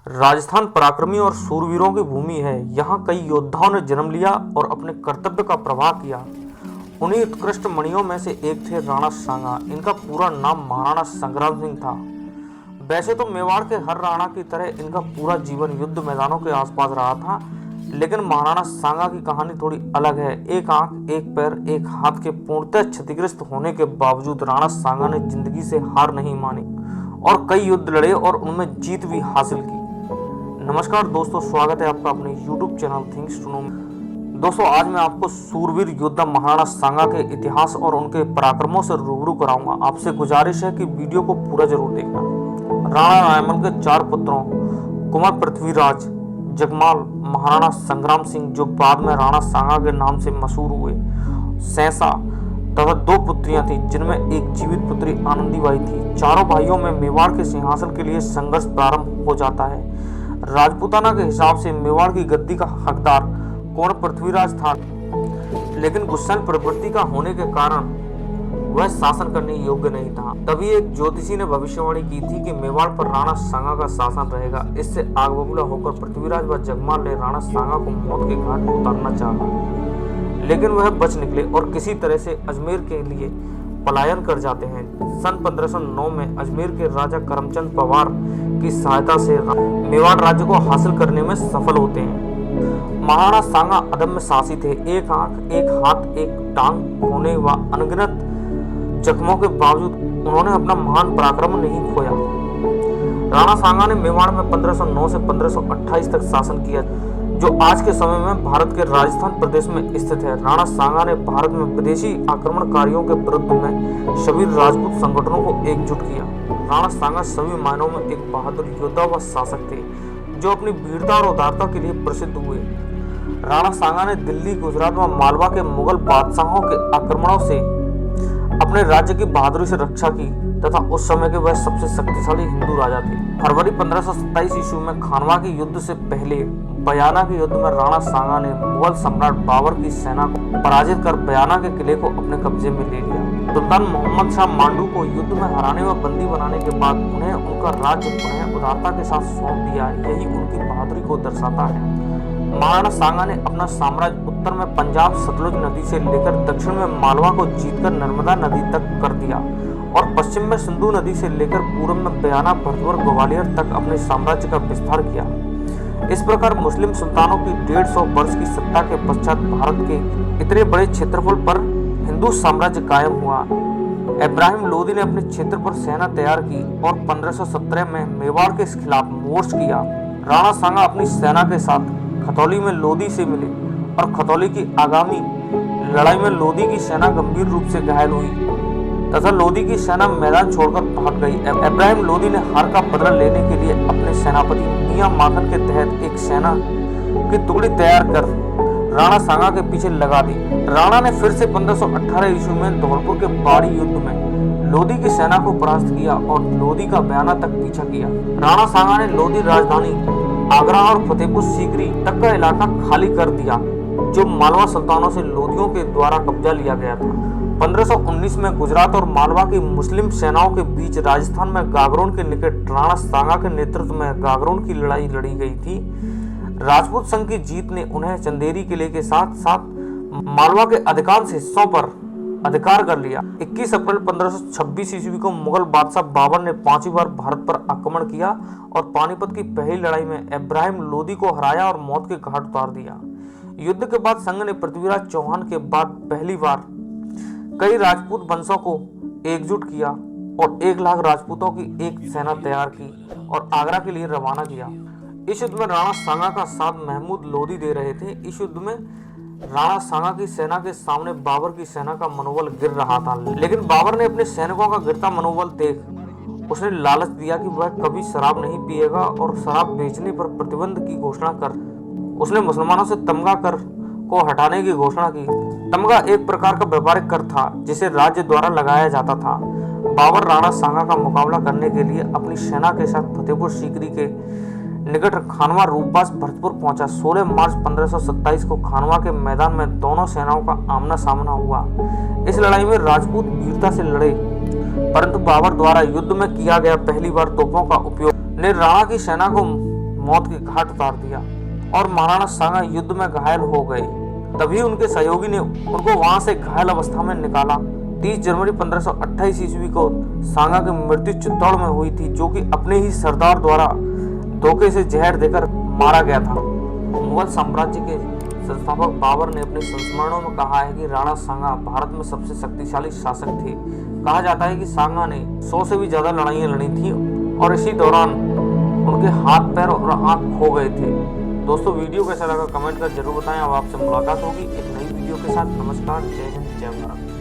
राजस्थान पराक्रमियों और शूरवीरों की भूमि है। यहाँ कई योद्धाओं ने जन्म लिया और अपने कर्तव्य का प्रवाह किया। उन्हीं उत्कृष्ट मणियों में से एक थे राणा सांगा। इनका पूरा नाम महाराणा संग्राम सिंह था। वैसे तो मेवाड़ के हर राणा की तरह इनका पूरा जीवन युद्ध मैदानों के आसपास रहा था, लेकिन महाराणा सांगा की कहानी थोड़ी अलग है। एक आंख, एक पैर, एक हाथ के पूर्णतः क्षतिग्रस्त होने के बावजूद राणा सांगा ने जिंदगी से हार नहीं मानी और कई युद्ध लड़े और उनमें जीत भी हासिल की। नमस्कार दोस्तों, स्वागत है आपका अपने YouTube channel things to know में। दोस्तों, आज मैं आपको सूरवीर योद्धा महाराणा सांगा के इतिहास और उनके पराक्रमों से रूबरू कराऊंगा। आपसे गुजारिश है कि वीडियो को पूरा जरूर देखना। राणा रायमल के 4 पुत्रों कुंवर पृथ्वीराज, जगमाल, महाराणा संग्राम सिंह जो बाद में राणा सांगा के नाम से मशहूर हुए, सहसा तथा 2 पुत्रियां थीं जिनमें एक जीवित पुत्री आनंदीबाई थी। चारों भाइयों में मेवाड़ के सिंहासन के लिए संघर्ष प्रारंभ हो जाता है। राजपूताना के हिसाब से मेवाड़ की गद्दी का हकदार कुंवर पृथ्वीराज था, लेकिन गुस्सैल प्रवृत्ति का होने के कारण वह शासन करने योग्य नहीं था। तभी एक ज्योतिषी ने भविष्यवाणी की थी कि मेवाड़ पर राणा सांगा का शासन रहेगा। इससे आग बबूला होकर पृथ्वीराज व जगमाल ने राणा सांगा को मौत के घाट उतारना चाहा, लेकिन वह बच निकले और किसी तरह से अजमेर के लिए पलायन कर जाते हैं। सन 1509 में अजमेर के राजा करमचंद पवार की सहायता से मेवाड़ राज्य को हासिल करने में सफल होते हैं। महाराणा सांगा अदम्य साहसी थे। एक आंख, एक हाथ, एक टांग होने व अनगिनत जख्मों के बावजूद उन्होंने अपना महान पराक्रम नहीं खोया। राणा सांगा ने मेवाड़ में 1509 से 1528 तक शासन किया, जो आज के समय में भारत के राजस्थान प्रदेश में स्थित है। राणा सांगा ने भारत में विदेशी आक्रमणकारियों के विरुद्ध में सभी राजपूत संगठनों को एकजुट किया। राणा सांगा सभी मायनों में एक बहादुर योद्धा व शासक थे, जो अपनी वीरता और उदारता के लिए प्रसिद्ध हुए। राणा सांगा ने दिल्ली, गुजरात व मालवा के मुगल बादशाहों के आक्रमणों से अपने राज्य की बहादुरी से रक्षा की तथा उस समय के वह सबसे शक्तिशाली हिंदू राजा थे। फरवरी 1527 ईस्वी में खानवा के युद्ध से पहले बयाना के युद्ध में राणा सांगा ने मुगल सम्राट बाबर की सेना को पराजित कर बयाना के किले को अपने कब्जे में ले लिया। सुल्तान मोहम्मद शाह मांडू को युद्ध में हराने व बंदी बनाने के बाद उन्हें उनका राज्य पुनः उदारता के साथ सौंप दिया। यही उनकी बहादुरी को दर्शाता है। महाराणा सांगा ने अपना साम्राज्य उत्तर में पंजाब सतलुज नदी से लेकर दक्षिण में मालवा को जीतकर नर्मदा नदी तक कर दिया और पश्चिम में सिंधु नदी से लेकर पूर्व में बयाना, भरतपुर, ग्वालियर तक अपने साम्राज्य का विस्तार किया। इस प्रकार मुस्लिम सुल्तानों की 150 वर्ष की सत्ता के पश्चात भारत के इतने बड़े क्षेत्रफल पर हिंदू साम्राज्य कायम हुआ। इब्राहिम लोदी ने अपने क्षेत्र पर सेना तैयार की और 1517 में मेवाड़ के खिलाफ मोर्च किया। राणा सांगा अपनी सेना के साथ खतौली में लोदी से मिले और खतौली की आगामी लड़ाई में लोदी की सेना गंभीर रूप से घायल हुई तथा लोदी की सेना मैदान छोड़कर भाग गई। इब्राहिम लोदी ने हार का बदला लेने के लिए अपने सेनापति मियां माखन के तहत एक सेना की टुकड़ी तैयार कर राणा सांगा के पीछे लगा दी। राणा ने फिर से 1518 ईस्वी में धौलपुर के बाड़ी युद्ध में लोदी की सेना को परास्त किया और लोदी का बयाना तक पीछा किया। राणा सांगा ने लोदी राजधानी आगरा और फतेहपुर सीकरी तक का इलाका खाली कर दिया, जो मालवा सुल्तानों से लोदियों के द्वारा कब्जा लिया गया था। 1519 में गुजरात और मालवा की मुस्लिम सेनाओं के बीच राजस्थान में गागरोन के निकट राणा सांगा के नेतृत्व में गागरोन की लड़ाई लड़ी गई थी। राजपूत संघ की जीत ने उन्हें चंदेरी किले के साथ साथ मालवा के अधिकांश हिस्सों पर अधिकार कर लिया। 21 अप्रैल 1526 ईस्वी को मुगल बादशाह बाबर ने 5वीं बार भारत पर आक्रमण किया और पानीपत की पहली लड़ाई में इब्राहिम लोदी को हराया और मौत के घाट उतार दिया। युद्ध के बाद संघ ने पृथ्वीराज चौहान के बाद पहली बार कई राजपूत वंशों को एकजुट किया और 1 लाख राजपूतों की एक सेना तैयार की और आगरा के लिए रवाना किया। इस युद्ध में राणा सांगा का साथ महमूद लोदी दे रहे थे। इस युद्ध में राणा सांगा की सेना के सामने बाबर की सेना का मनोबल गिर रहा था, लेकिन बाबर ने अपने सैनिकों का गिरता मनोबल देख उसने लालच दिया कि वह कभी शराब नहीं पिएगा और शराब बेचने पर प्रतिबंध की घोषणा कर उसने मुसलमानों से तमगा कर को हटाने की घोषणा की। तमगा एक प्रकार का व्यापारिक कर था जिसे राज्य द्वारा लगाया जाता था। बाबर राणा सांगा का मुकाबला करने के लिए अपनी सेना के साथ फतेहपुर सीकरी के निकट खानवा रूपबास भरतपुर पहुंचा। 16 मार्च 1527 को खानवा के मैदान में दोनों सेनाओं का आमना सामना हुआ। इस लड़ाई में राजपूत वीरता से लड़े, परंतु बाबर द्वारा युद्ध में किया गया पहली बार तोपों का उपयोग ने राणा की सेना को मौत के घाट उतार दिया और महाराणा सांगा युद्ध में घायल हो गए। तभी उनके सहयोगी ने उनको वहां से घायल अवस्था में निकाला। 30 जनवरी 1528 ईस्वी को सांगा की मृत्यु चित्तौड़ में हुई थी, जो कि अपने ही सरदार द्वारा धोखे से जहर देकर मारा गया था। मुगल साम्राज्य के संस्थापक बाबर ने अपने संस्मरणों में कहा है कि राणा सांगा भारत में सबसे शक्तिशाली शासक थे। कहा जाता है कि सांगा ने 100 से भी ज्यादा लड़ाइयां लड़ी थी और इसी दौरान उनके हाथ पैर और आंख खो गए थे। दोस्तों, वीडियो कैसा लगा कमेंट कर जरूर बताएं। अब आपसे मुलाकात होगी एक नई वीडियो के साथ। नमस्कार, जय हिंद, जय भारत।